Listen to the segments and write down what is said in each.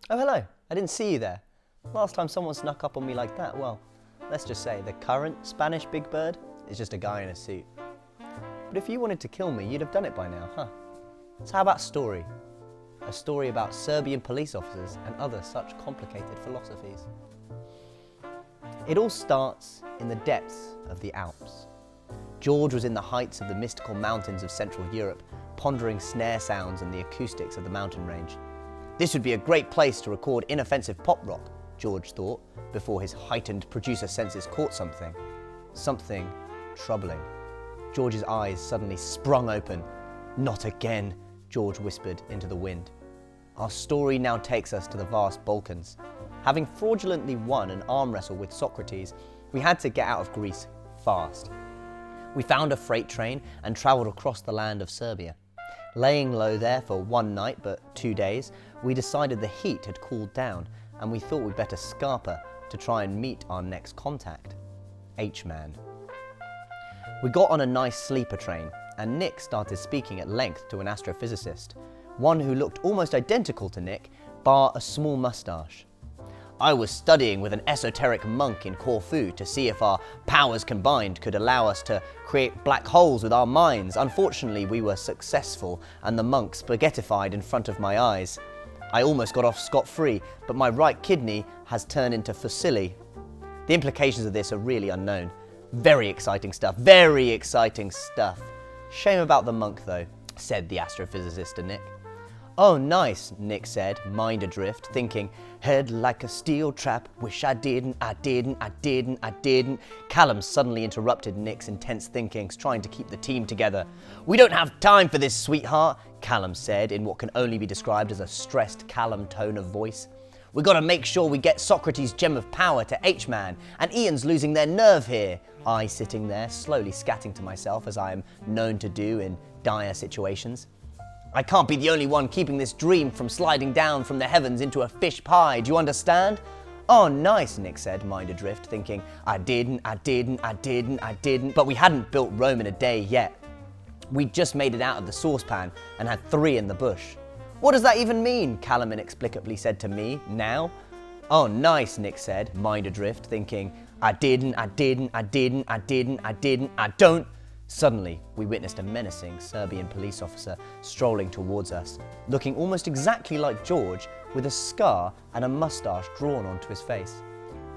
Oh, hello. I didn't see you there. Last time someone snuck up on me like that, well, let's just say the current Spanish Big Bird is just a guy in a suit. But if you wanted to kill me, you'd have done it by now, huh? So how about story? A story about Serbian police officers and other such complicated philosophies. It all starts in the depths of the Alps. George was in the heights of the mystical mountains of Central Europe, pondering snare sounds and the acoustics of the mountain range. This would be a great place to record inoffensive pop rock, George thought, before his heightened producer senses caught something. Something troubling. George's eyes suddenly sprung open. "Not again," George whispered into the wind. Our story now takes us to the vast Balkans. Having fraudulently won an arm wrestle with Socrates, we had to get out of Greece fast. We found a freight train and travelled across the land of Serbia. Laying low there for one night but 2 days, we decided the heat had cooled down and we thought we'd better scarper to try and meet our next contact, H-Man. We got on a nice sleeper train and Nick started speaking at length to an astrophysicist, one who looked almost identical to Nick, bar a small moustache. "I was studying with an esoteric monk in Corfu to see if our powers combined could allow us to create black holes with our minds. Unfortunately, we were successful and the monk spaghettified in front of my eyes. I almost got off scot-free, but my right kidney has turned into fusilli. The implications of this are really unknown. Very exciting stuff, very exciting stuff. Shame about the monk though," said the astrophysicist to Nick. "Oh, nice," Nick said, mind adrift, thinking, "Head like a steel trap, wish I didn't. Callum suddenly interrupted Nick's intense thinkings, trying to keep the team together. "We don't have time for this, sweetheart," Callum said in what can only be described as a stressed Callum tone of voice. "We gotta make sure we get Socrates' gem of power to H-Man, and Ian's losing their nerve here." I sitting there, slowly scatting to myself as I am known to do in dire situations. "I can't be the only one keeping this dream from sliding down from the heavens into a fish pie, do you understand?" "Oh, nice," Nick said, mind adrift, thinking, I didn't. But we hadn't built Rome in a day yet. We'd just made it out of the saucepan and had 3 in the bush. "What does that even mean?" Callum inexplicably said to me, now. "Oh, nice," Nick said, mind adrift, thinking, I don't. Suddenly, we witnessed a menacing Serbian police officer strolling towards us, looking almost exactly like George, with a scar and a moustache drawn onto his face.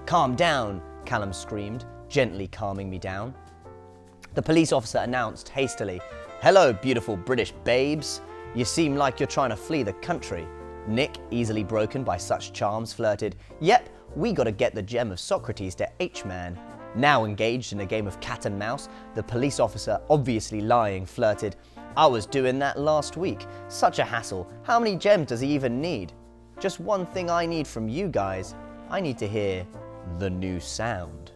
"Calm down," Callum screamed, gently calming me down. The police officer announced hastily, "Hello, beautiful British babes. You seem like you're trying to flee the country." Nick, easily broken by such charms, flirted, "Yep, we gotta get the gem of Socrates to H-Man." Now engaged in a game of cat and mouse, the police officer, obviously lying, flirted, "I was doing that last week. Such a hassle. How many gems does he even need?" "Just one thing I need from you guys. I need to hear the new sound."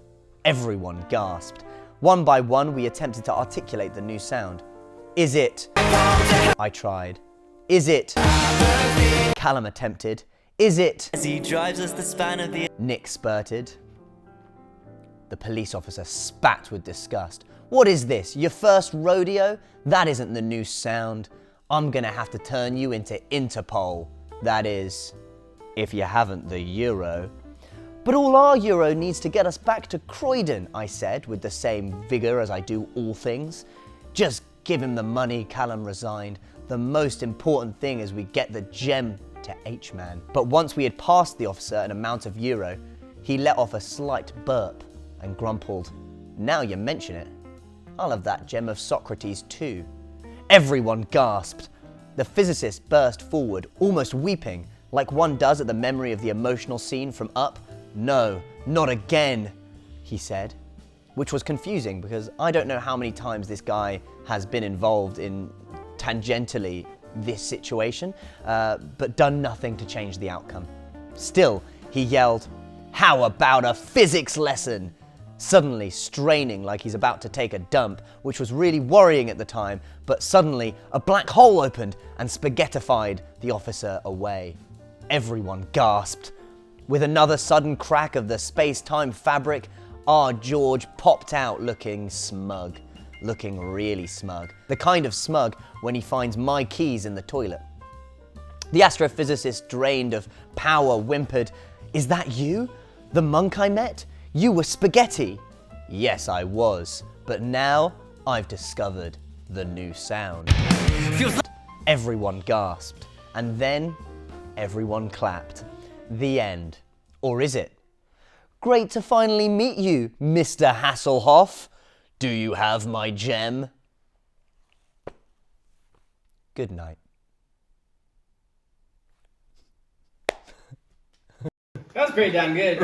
Everyone gasped. One by one, we attempted to articulate the new sound. "Is it?" I tried. "Is it?" Callum attempted. "Is it?" As he drives us the span of the... Nick spurted. The police officer spat with disgust. "What is this, your first rodeo? That isn't the new sound. I'm gonna have to turn you into Interpol. That is, if you haven't the euro." "But all our euro needs to get us back to Croydon," I said with the same vigour as I do all things. "Just give him the money," Callum resigned. "The most important thing is we get the gem to H-Man." But once we had passed the officer an amount of euro, he let off a slight burp and grumbled, "Now you mention it, I'll have that gem of Socrates too." Everyone gasped. The physicist burst forward, almost weeping, like one does at the memory of the emotional scene from Up. "No, not again," he said, which was confusing because I don't know how many times this guy has been involved in tangentially this situation, but done nothing to change the outcome. Still, he yelled, "How about a physics lesson?" Suddenly straining like he's about to take a dump, which was really worrying at the time, but suddenly a black hole opened and spaghettified the officer away. Everyone gasped. With another sudden crack of the space-time fabric, our George popped out looking smug. Looking really smug. The kind of smug when he finds my keys in the toilet. The astrophysicist, drained of power, whimpered, "Is that you? The monk I met? You were spaghetti." Yes, I was, but now I've discovered the new sound. Everyone gasped, and then everyone clapped. The end. Or is it? Great to finally meet you, Mr. Hasselhoff. Do you have my gem? Good night. That was pretty damn good.